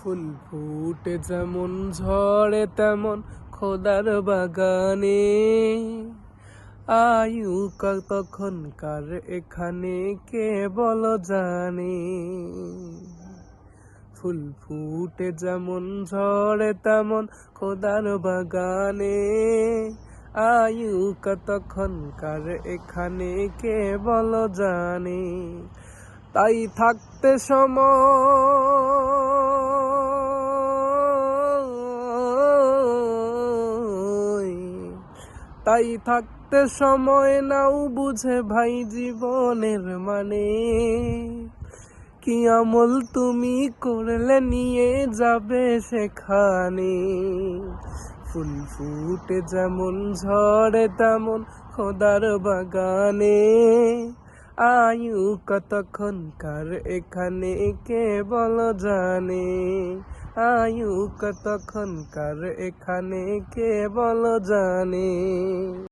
ফুল ফুটে যেমন ঝড়ে তেমন খোদার বাগানে, আয়ু তখনকার এখানে কে বল জানে। ফুল ফুটে যেমন ঝড়ে তেমন খোদার বাগানে, আয়ু তখনকার এখানে কে বল জানে। তাই থাকতে তাই থাকতে সময় নাও বুঝে ভাই জীবনের মানে, কি আমল তুমি করলে নিয়ে যাবে সেখানে। ফুল ফুটে যেমন ঝড়ে তেমন খোদার বাগানে, আয়ু কতক্ষণকার এখানে কে বল জানে। আয়ু কতক্ষণকার এখানে কে বল জানে।